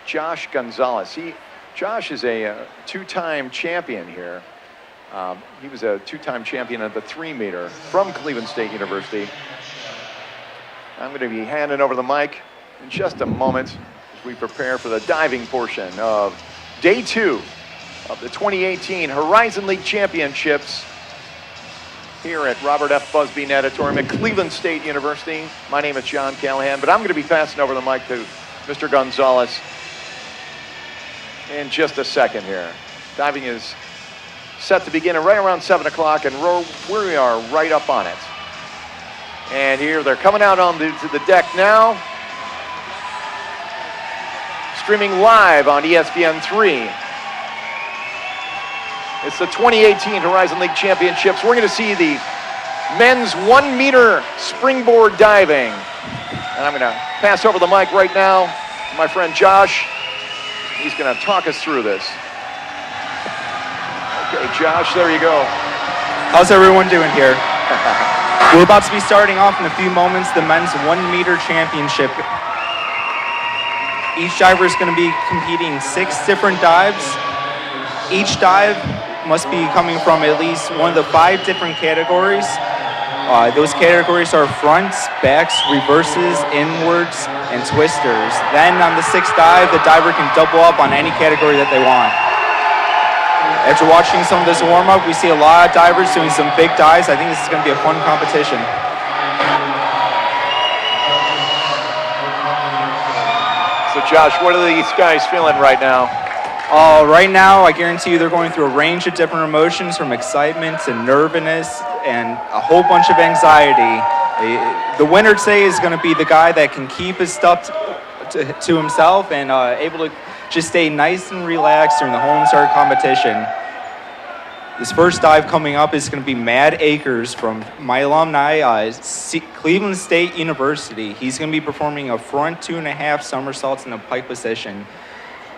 Josh Gonzalez. Josh is a two-time champion here. He was a two-time champion of the 3-meter from Cleveland State University. I'm going to be handing over the mic in just a moment as we prepare for the diving portion of day 2 of the 2018 Horizon League Championships here at Robert F. Busby Natatorium at Cleveland State University. My name is John Callahan, but I'm going to be passing over the mic to Mr. Gonzalez in just a second here. Diving is set to begin at right around 7 o'clock, and we are right up on it. And here they're coming out on to the deck now. Streaming live on ESPN3. It's the 2018 Horizon League Championships. We're going to see the men's 1-meter springboard diving. And I'm going to pass over the mic right now to my friend Josh. He's going to talk us through this. Okay, Josh, there you go. How's everyone doing here? We're about to be starting off in a few moments the men's 1-meter championship. Each diver is going to be competing 6 different dives. Each dive must be coming from at least one of the 5 different categories. Those categories are fronts, backs, reverses, inwards, and twisters. Then on the 6th dive, the diver can double up on any category that they want. After watching some of this warm-up, we see a lot of divers doing some big dives. I think this is going to be a fun competition. So Josh, what are these guys feeling right now? Right now, I guarantee you they're going through a range of different emotions, from excitement to nervousness and a whole bunch of anxiety. The winner today is going to be the guy that can keep his stuff to himself and able to just stay nice and relaxed during the whole entire competition. This first dive coming up is going to be Matt Akers from my alumni, Cleveland State University. He's going to be performing a front 2.5 somersaults in a pike position.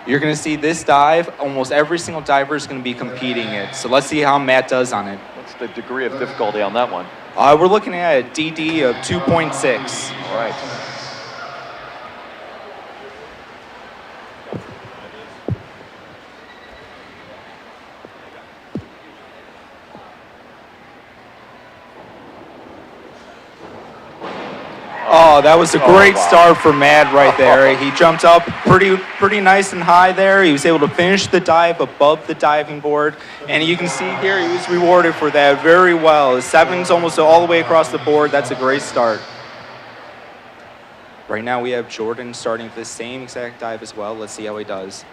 You're going to see this dive, almost every single diver is going to be competing it. So let's see how Matt does on it. What's the degree of difficulty on that one? We're looking at a DD of 2.6. All right. Oh, that was a great start for Matt right there. He jumped up pretty nice and high there. He was able to finish the dive above the diving board. And you can see here he was rewarded for that very well. His 7's almost all the way across the board. That's a great start. Right now we have Jordan starting the same exact dive as well. Let's see how he does.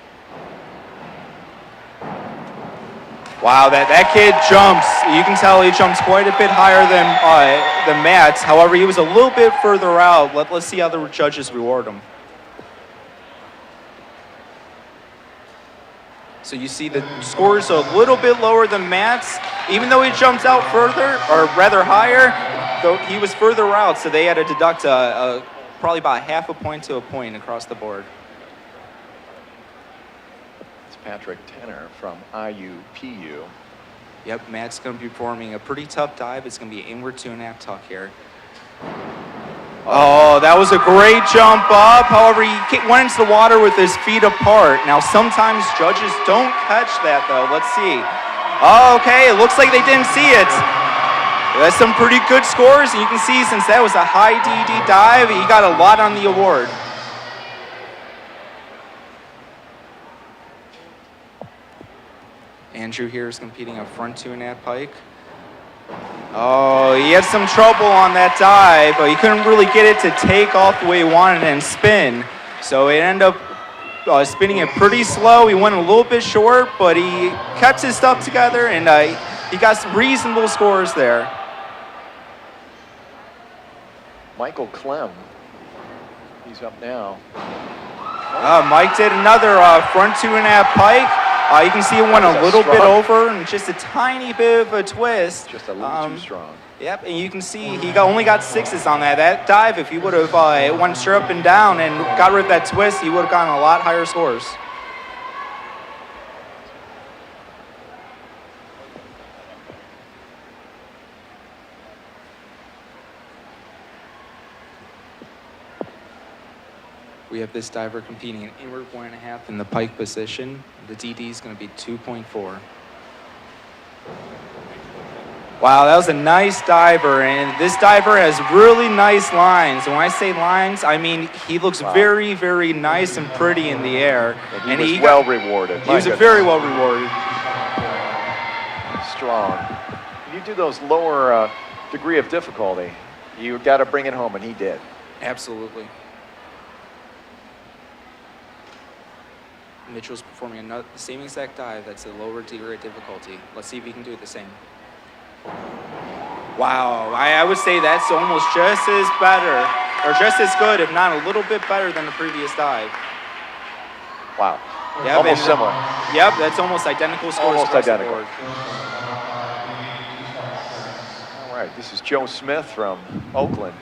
Wow, that kid jumps. You can tell he jumps quite a bit higher than Matt. However, he was a little bit further out. Let's see how the judges reward him. So you see the scores a little bit lower than Matt's. Even though he jumped out further, or rather higher, though he was further out, so they had to deduct probably about half a point to a point across the board. Patrick Tanner from IUPU. Yep, Matt's going to be performing a pretty tough dive. It's going to be an inward 2.5 tuck here. Oh, that was a great jump up. However, he went into the water with his feet apart. Now, sometimes judges don't catch that, though. Let's see. Oh, okay, it looks like they didn't see it. That's some pretty good scores, and you can see since that was a high DD dive, he got a lot on the award. Andrew here is competing a front 2.5 pike. Oh, he had some trouble on that dive, but he couldn't really get it to take off the way he wanted and spin. So it ended up spinning it pretty slow. He went a little bit short, but he kept his stuff together, and he got some reasonable scores there. Michael Clem, he's up now. Mike did another front 2.5 pike. You can see it went a little bit over and just a tiny bit of a twist. Just a little too strong. Yep, and you can see he only got 6s on that. That dive, if he would have went straight up and down and got rid of that twist, he would have gotten a lot higher scores. We We have this diver competing in inward 1.5 in the pike position. The DD is going to be 2.4. Wow, that was a nice diver, and this diver has really nice lines. And when I say lines, I mean he looks very, very nice and pretty in the air. And he was well rewarded. He was very well rewarded. Strong. When you do those lower degree of difficulty, you got to bring it home, and he did. Absolutely. Mitchell's performing the same exact dive. That's a lower degree of difficulty. Let's see if he can do it the same. Wow, I would say that's almost just as better, or just as good, if not a little bit better than the previous dive. Wow. Yep, almost similar. Yep, that's almost identical scores. Almost identical. The board. All right, this is Joe Smith from Oakland.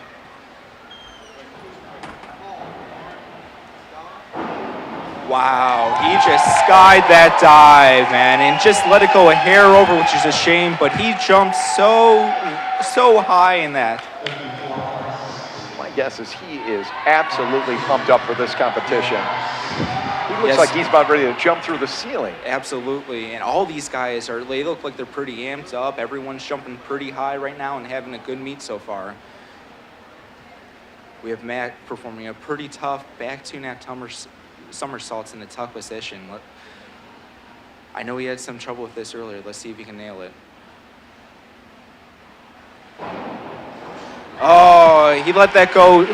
Wow, he just skied that dive, man, and just let it go a hair over, which is a shame, but he jumped so high in that. My guess is he is absolutely pumped up for this competition. He looks like he's about ready to jump through the ceiling. Absolutely, and all these guys they look like they're pretty amped up. Everyone's jumping pretty high right now and having a good meet so far. We have Matt performing a pretty tough back 2.5 somersaults in the tuck position. I know he had some trouble with this earlier. Let's see if he can nail it. Oh, he let that go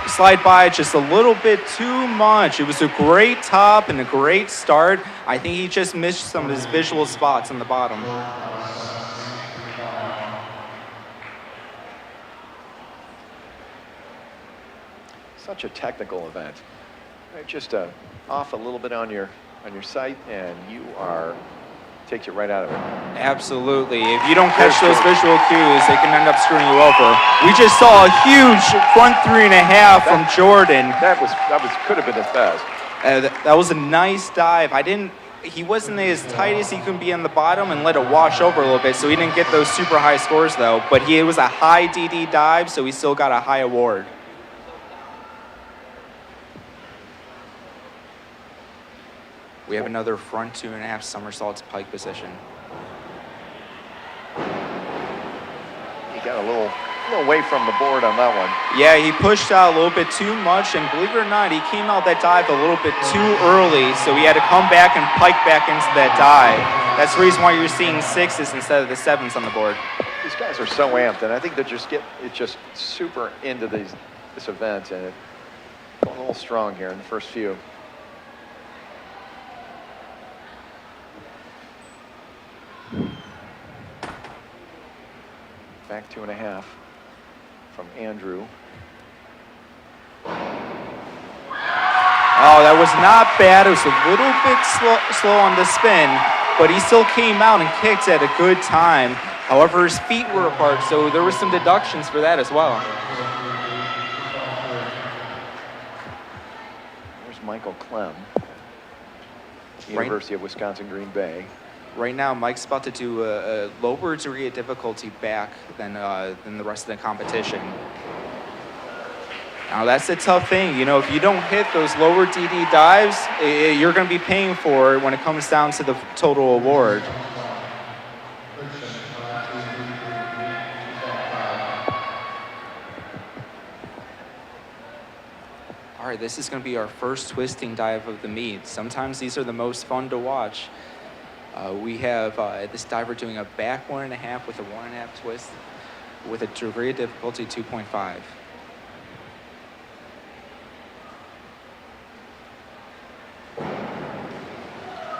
slide by just a little bit too much. It was a great top and a great start. I think he just missed some of his visual spots on the bottom. Such a technical event. Just off a little bit on your sight, and takes you right out of it. Absolutely. If you don't catch those visual cues, they can end up screwing you over. We just saw a huge front 3.5 from Jordan. That could have been his best. That was a nice dive. He wasn't as tight as he could be on the bottom and let it wash over a little bit, so he didn't get those super high scores though. But it was a high DD dive, so he still got a high award. We have another front 2.5 somersaults pike position. He got a little away from the board on that one. Yeah, he pushed out a little bit too much, and believe it or not, he came out that dive a little bit too early, so he had to come back and pike back into that dive. That's the reason why you're seeing 6s instead of the 7s on the board. These guys are so amped, and I think they just super into this event, and going a little strong here in the first few. Back 2.5 from Andrew. Oh, that was not bad. It was a little bit slow on the spin, but he still came out and kicked at a good time. However, his feet were apart, so there were some deductions for that as well. There's Michael Clem, University of Wisconsin, Green Bay. Right now, Mike's about to do a lower degree of difficulty back than the rest of the competition. Now, that's a tough thing. You know, if you don't hit those lower DD dives, you're going to be paying for it when it comes down to the total award. All right, this is going to be our first twisting dive of the meet. Sometimes these are the most fun to watch. We have this diver doing a back 1.5 with a 1.5 twist with a degree of difficulty 2.5.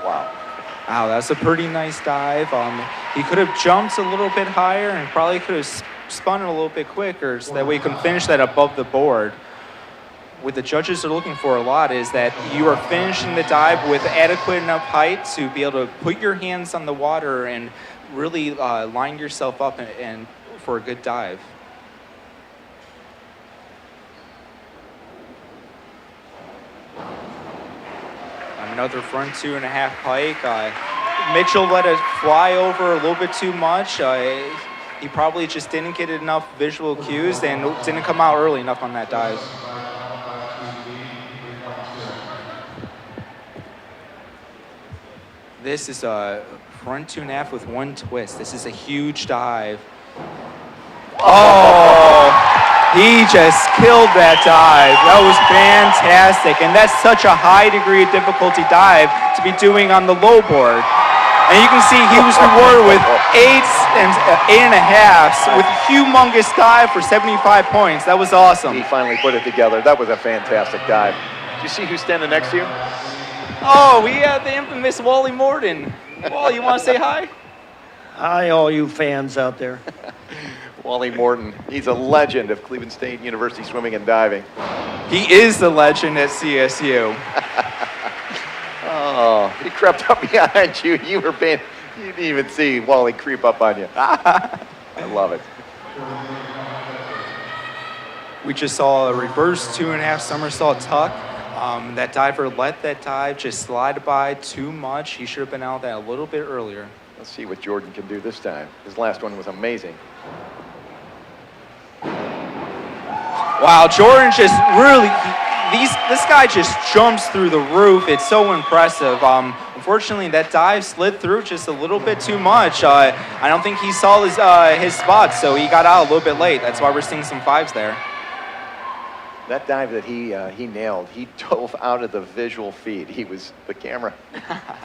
Wow, that's a pretty nice dive. He could have jumped a little bit higher and probably could have spun it a little bit quicker so that way he can finish that above the board. What the judges are looking for a lot is that you are finishing the dive with adequate enough height to be able to put your hands on the water and really line yourself up and for a good dive. Another front 2.5 pike. Mitchell let it fly over a little bit too much. He probably just didn't get enough visual cues and didn't come out early enough on that dive. This is a front 2.5 with one twist. This is a huge dive. Oh, he just killed that dive. That was fantastic. And that's such a high degree of difficulty dive to be doing on the low board. And you can see he was rewarded with 8.5s with a humongous dive for 75 points. That was awesome. He finally put it together. That was a fantastic dive. Do you see who's standing next to you? Oh, we have the infamous Wally Morton. Wally, you want to say hi? Hi, all you fans out there. Wally Morton. He's a legend of Cleveland State University swimming and diving. He is the legend at CSU. Oh, he crept up behind you. You didn't even see Wally creep up on you. I love it. We just saw a reverse 2.5 somersault tuck. That diver let that dive just slide by too much. He should have been out that a little bit earlier. Let's see what Jordan can do this time. His last one was amazing. Wow, Jordan just really, this guy just jumps through the roof. It's so impressive. Unfortunately, that dive slid through just a little bit too much. I don't think he saw his spot, so he got out a little bit late. That's why we're seeing some 5s there. That dive that he nailed, he dove out of the visual feed. The camera.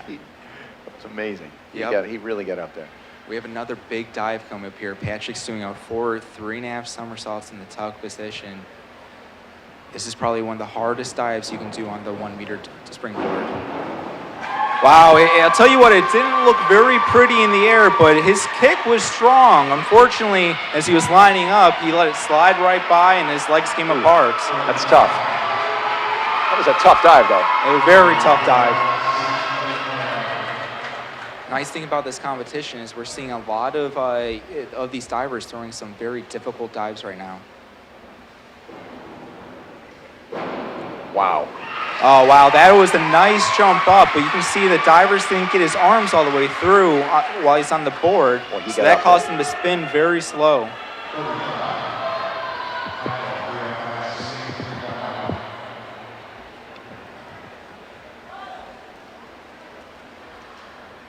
It's amazing. Yep. He really got up there. We have another big dive coming up here. Patrick's doing a 3.5 somersaults in the tuck position. This is probably one of the hardest dives you can do on the 1 meter springboard. Wow, I'll tell you what, it didn't look very pretty in the air, but his kick was strong. Unfortunately, as he was lining up, he let it slide right by and his legs came apart. That's tough. That was a tough dive, though. A very tough dive. Nice thing about this competition is we're seeing a lot of these divers throwing some very difficult dives right now. Wow. Oh, wow, that was a nice jump up, but you can see the divers didn't get his arms all the way through while he's on the board, Well, so that caused him to spin very slow.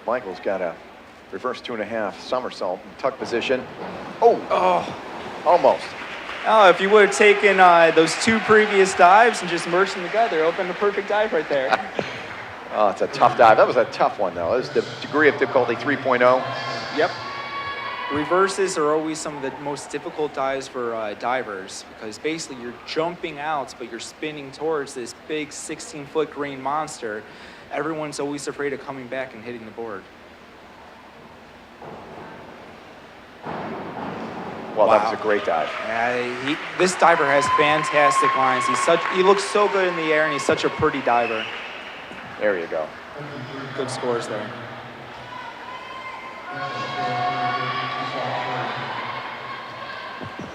Michael's got a reverse 2.5 somersault in tuck position. Oh, almost. Oh, if you would have taken those 2 previous dives and just merged them together, it would have been a perfect dive right there. Oh, it's a tough dive. That was a tough one, though. It was the degree of difficulty 3.0. Yep. Reverses are always some of the most difficult dives for divers because basically you're jumping out, but you're spinning towards this big 16-foot green monster. Everyone's always afraid of coming back and hitting the board. Well, Wow. that was a great dive. This diver has fantastic lines. He looks so good in the air, and he's such a pretty diver. There you go. Good scores there.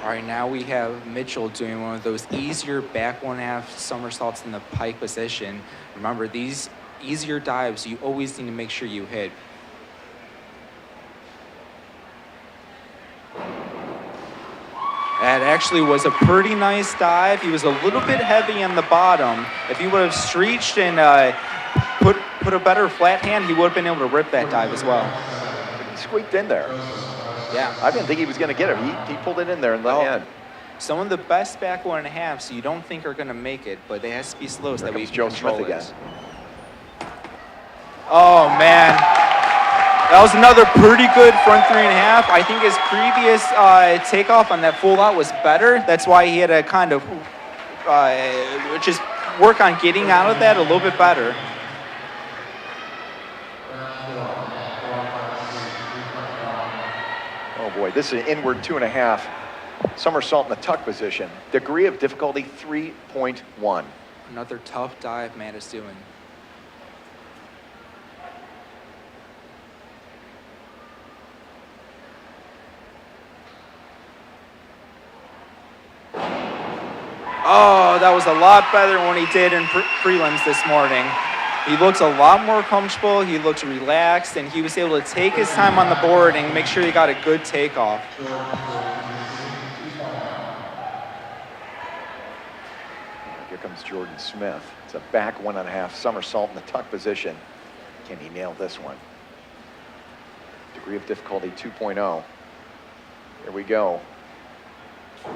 All right, now we have Mitchell doing one of those easier back 1.5 somersaults in the pike position. Remember, these easier dives, you always need to make sure you hit. That actually was a pretty nice dive. He was a little bit heavy on the bottom. If he would have streached and put a better flat hand, he would have been able to rip that dive as well. He squeaked in there. Yeah. I didn't think he was going to get it. He pulled it in there in the end. Some of the best back 1.5s you don't think are going to make it, but they have to be slow so that we Comes can Joe control Smith it. again. Oh, man. That was another pretty good front 3.5. I think his previous takeoff on that full out was better. That's why he had to kind of just work on getting out of that a little bit better. Oh boy, this is an inward 2.5 somersault in the tuck position. Degree of difficulty 3.1. Another tough dive Matt is doing. Oh, that was a lot better than what he did in prelims this morning. He looks a lot more comfortable, he looks relaxed, and he was able to take his time on the board and make sure he got a good takeoff. Here comes Jordan Smith. It's a back 1.5 somersault in the tuck position. Can he nail this one? Degree of difficulty 2.0. Here we go. It's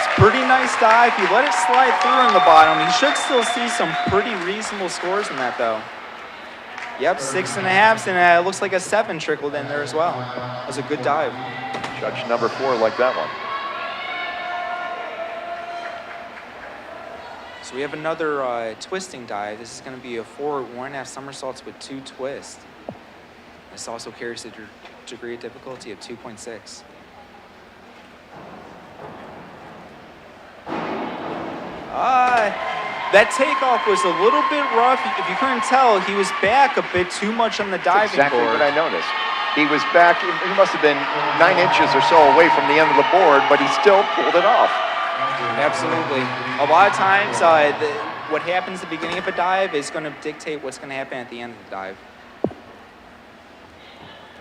a pretty nice dive. He let it slide through on the bottom. He should still see some pretty reasonable scores in that, though. Yep, 6.5s, and it looks like a 7 trickled in there as well. That was a good dive. Judge number 4 like that one. So we have another twisting dive. This is going to be a forward 1.5 somersaults with 2 twists. This also carries a degree of difficulty of 2.6. That takeoff was a little bit rough. If you couldn't tell, he was back a bit too much on the diving Exactly board. what I noticed. He was back, he must have been 9 inches or so away from the end of the board, but he still pulled it off. Absolutely. A lot of times, what happens at the beginning of a dive is going to dictate what's going to happen at the end of the dive. All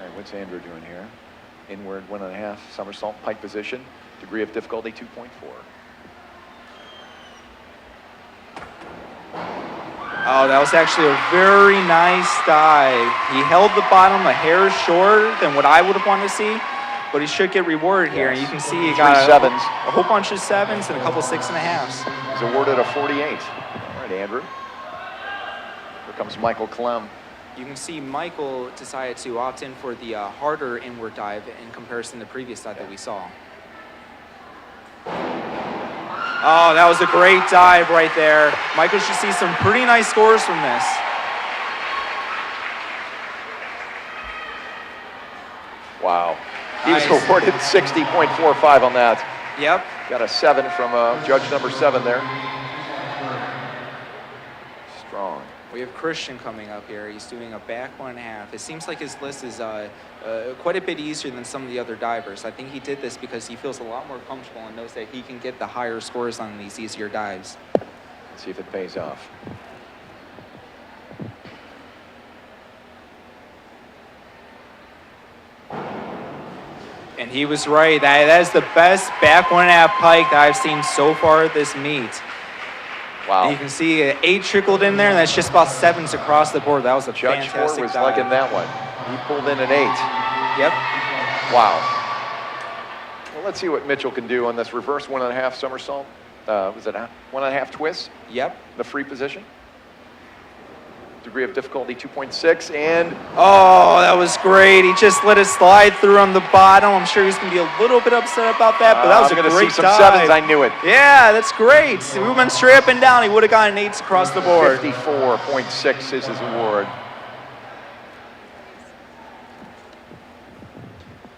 right, what's Andrew doing here? Inward 1.5 somersault pike position. Degree of difficulty 2.4. Oh, that was actually a very nice dive. He held the bottom a hair shorter than what I would have wanted to see, but he should get rewarded here. And you can see he got 3 sevens. a whole bunch of 7s and a couple 6.5s. He's awarded a 48. All right, Andrew. Here comes Michael Clem. You can see Michael decided to opt in for the harder inward dive in comparison to the previous dive that we saw. Oh, that was a great dive right there. Michael should see some pretty nice scores from this. Wow. He was Nice. awarded 60.45 on that. Yep. Got a 7 from judge number 7 there. Strong. We have Christian coming up here. He's doing a back 1.5. It seems like his list is quite a bit easier than some of the other divers. I think he did this because he feels a lot more comfortable and knows that he can get the higher scores on these easier dives. Let's see if it pays off. And he was right. That is the best back 1.5 pike that I've seen so far at this meet. Wow. And you can see 8 trickled in there, and that's just about 7s across the board. That was a Judge 4 fantastic was dive. liking that one. He pulled in an 8. Yep. Wow. Well, let's see what Mitchell can do on this reverse 1.5 somersault. Was it a 1.5 twist? Yep. The free position. Degree of difficulty 2.6, and Oh, that was great. He just let it slide through on the bottom. I'm sure he's going to be a little bit upset about that, but that was I'm a gonna great see some dive. 7s. I knew it. Yeah, that's great. If we went straight up and down, he would have gotten 8s across the board. 54.6 is his award.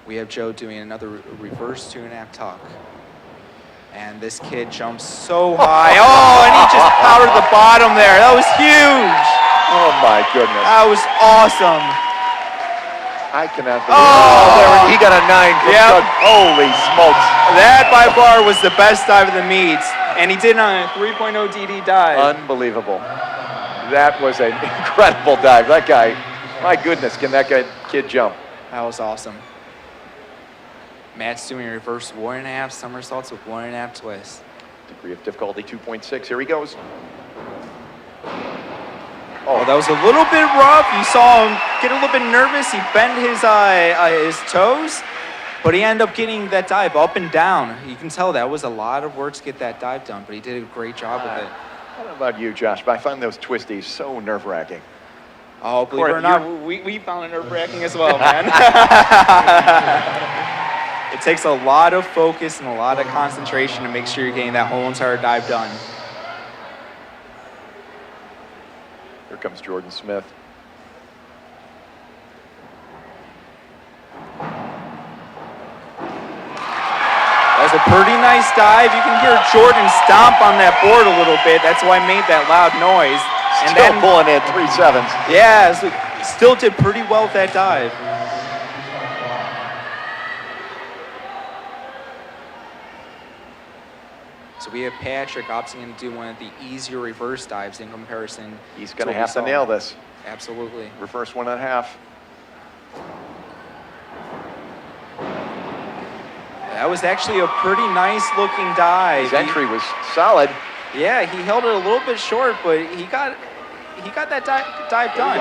We have Joe doing another reverse 2.5 tuck. And this kid jumps so high. Oh, and he just powdered the bottom there. That was huge. Oh my goodness. That was awesome. I cannot believe Oh! he got a 9 from Yep. Doug. Holy smokes. That by far was the best dive of the meet. And he did it on a 3.0 DD dive. Unbelievable. That was an incredible dive. That guy, my goodness, can that kid jump? That was awesome. Matt's doing a reverse 1.5 somersaults with 1.5 twists. Degree of difficulty 2.6. Here he goes. Oh, that was a little bit rough. You saw him get a little bit nervous. He bent his toes, but he ended up getting that dive up and down. You can tell that was a lot of work to get that dive done, but he did a great job with it. I don't know about you, Josh, but I find those twisties so nerve-wracking. Oh, believe it Or or not, we found it nerve-wracking as well, man. It takes a lot of focus and a lot of concentration to make sure you're getting that whole entire dive done. Here comes Jordan Smith. That was a pretty nice dive. You can hear Jordan stomp on that board a little bit. That's why I made that loud noise. And Still then, pulling in 3 7s. yeah, so still did pretty well with that dive. So we have Patrick opting in to do one of the easier reverse dives in comparison. He's going to what we have to saw. nail this. Absolutely. Reverse 1.5. That was actually a pretty nice looking dive. His entry was solid. Yeah, he held it a little bit short, but he got he got that dive done.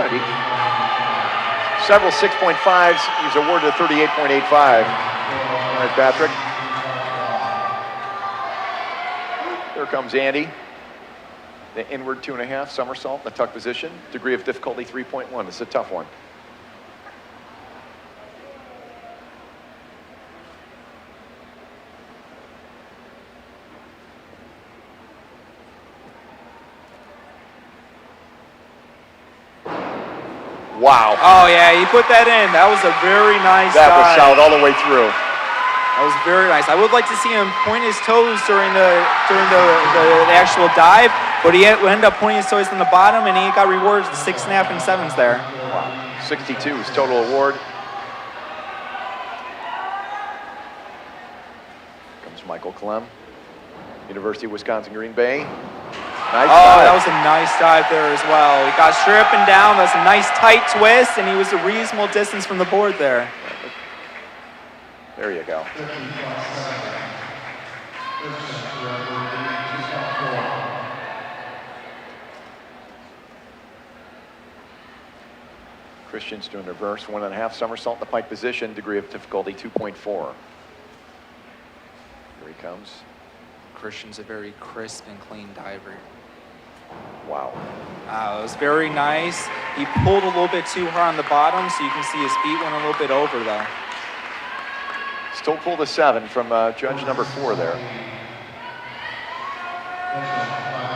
Several 6.5s. He's awarded a 38.85. All right, Patrick. Here comes Andy. The inward 2.5 somersault in the tuck position. Degree of difficulty 3.1. It's a tough one. Wow. Oh yeah, he put that in. That was a very nice That dive. was solid all the way through. That was very nice. I would like to see him point his toes during the actual dive, but he ended up pointing his toes in the bottom, and he got rewarded with 6.5 and 7s there. Wow. 62 is total award. Comes Michael Clem, University of Wisconsin Green Bay. Nice dive. That was a nice dive there as well. He got straight up and down. That's a nice tight twist, and he was a reasonable distance from the board there. There you go. Christian's doing reverse 1.5 somersault in the pike position, degree of difficulty 2.4. Here he comes. Christian's a very crisp and clean diver. Wow. It was very nice. He pulled a little bit too hard on the bottom, so you can see his feet went a little bit over though. Still pulled a 7 from judge number 4 there.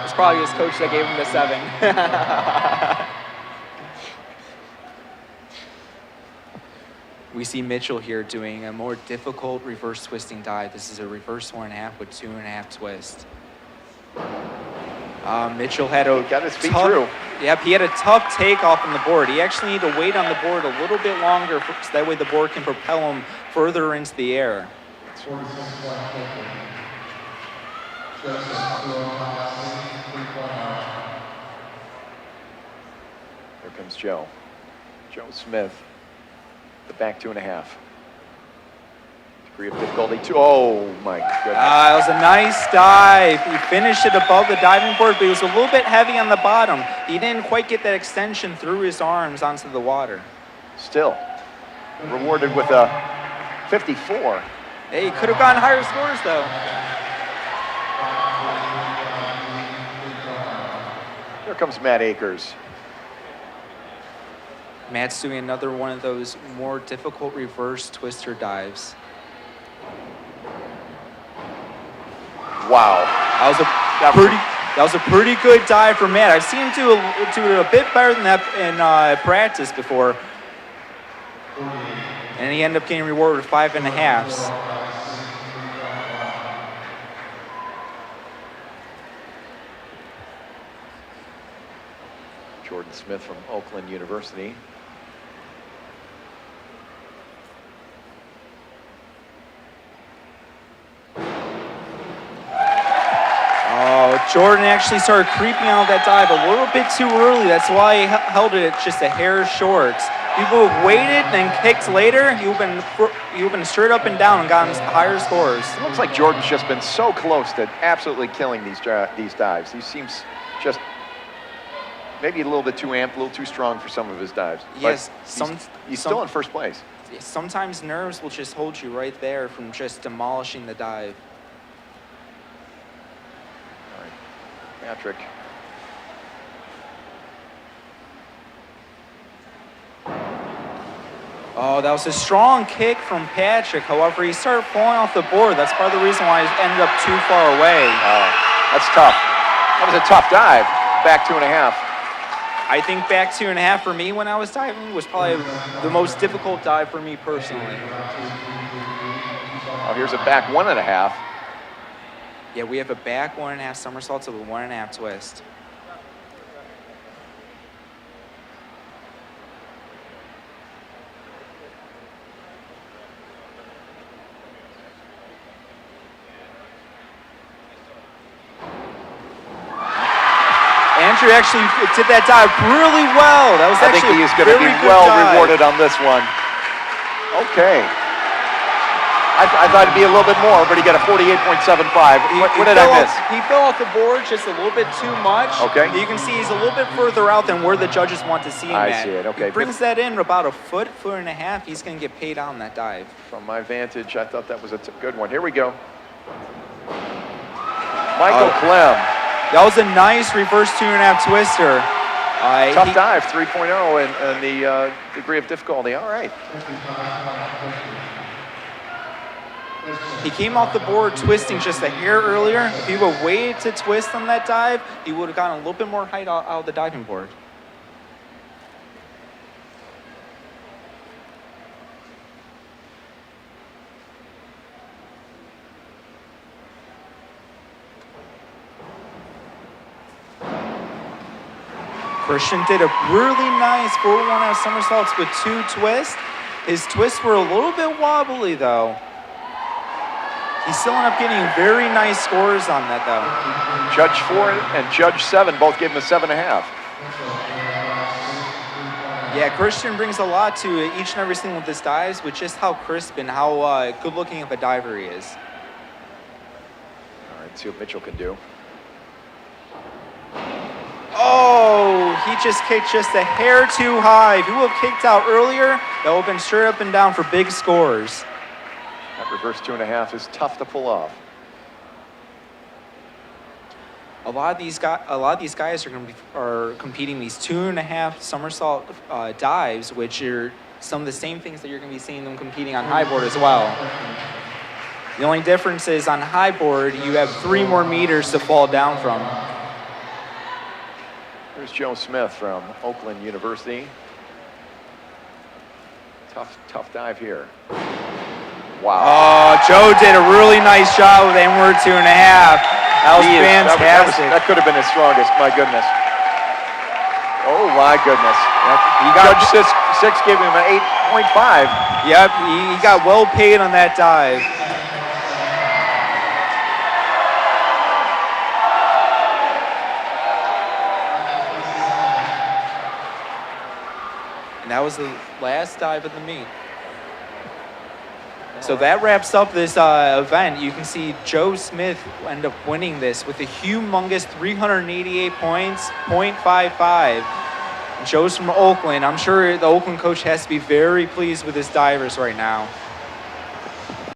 It's probably his coach that gave him the 7. We see Mitchell here doing a more difficult reverse twisting dive. This is a reverse 1.5 with 2.5 twist. Mitchell had a got his feet tough, through. Yep, he had a tough takeoff on the board. He actually needed to wait on the board a little bit longer so that way the board can propel him further into the air. Here comes Joe. Joe Smith, the back 2.5. Degree of difficulty 2. Oh my goodness. It was a nice dive. He finished it above the diving board, but he was a little bit heavy on the bottom. He didn't quite get that extension through his arms onto the water. Still rewarded with a 54. Hey, he could have gotten higher scores though. Here comes Matt Akers. Matt's doing another one of those more difficult reverse twister dives. Wow. That was a pretty good dive for Matt. I've seen him do it a bit better than that in practice before. And he ended up getting rewarded with 5.5s. Jordan Smith from Oakland University. Jordan actually started creeping out of that dive a little bit too early. That's why he held it at just a hair short. People have waited and kicked later. You've been straight up and down and gotten higher scores. It looks like Jordan's just been so close to absolutely killing these dives. He seems just maybe a little bit too amped, a little too strong for some of his dives. Yes, he's still in first place. Sometimes nerves will just hold you right there from just demolishing the dive. All right, Patrick. Oh, that was a strong kick from Patrick. However, he started falling off the board. That's part of the reason why he ended up too far away. That's tough. That was a tough dive. Back 2.5. I think back 2.5 for me when I was diving was probably the most difficult dive for me personally. Oh, here's a back 1.5. Yeah, we have a back 1.5 somersault to a 1.5 twist. Andrew actually did that dive really well. That was I think actually he is going to be well rewarded on this one. Okay. I thought it'd be a little bit more, but he got a 48.75. What did I miss? He fell off the board just a little bit too much. Okay. You can see he's a little bit further out than where the judges want to see him I at. see it, okay. He brings that in about a foot and a half. He's going to get paid out on that dive. From my vantage, I thought that was a good one. Here we go. Michael Clem. That was a nice reverse 2.5 twister. Tough dive, 3.0 and the degree of difficulty. All right. He came off the board twisting just a hair earlier. If he would have waited to twist on that dive, he would have gotten a little bit more height out of the diving board. Christian did a really nice 4-1 somersaults with 2 twists. His twists were a little bit wobbly though. He still ended up getting very nice scores on that though. Judge 4 and Judge 7 both gave him a 7.5. Yeah, Christian brings a lot to each and every single of his dives with just how crisp and how good looking of a diver he is. All right, see what Mitchell can do. Oh, he just kicked just a hair too high. If he would have kicked out earlier, that would have been straight up and down for big scores. That reverse 2.5 is tough to pull off. A lot of these guys are competing these 2.5 somersault dives, which are some of the same things that you're going to be seeing them competing on high board as well. The only difference is on high board, you have 3 more meters to fall down from. Here's Joe Smith from Oakland University. Tough dive here. Wow. Oh, Joe did a really nice job with inward 2.5. That was fantastic. That could have been his strongest, my goodness. Oh my goodness. Judge 6 gave him an 8.5. Yep, he got well paid on that dive. And that was the last dive of the meet. So that wraps up this event. You can see Joe Smith end up winning this with a humongous 388 points, 0.55. Joe's from Oakland. I'm sure the Oakland coach has to be very pleased with his divers right now.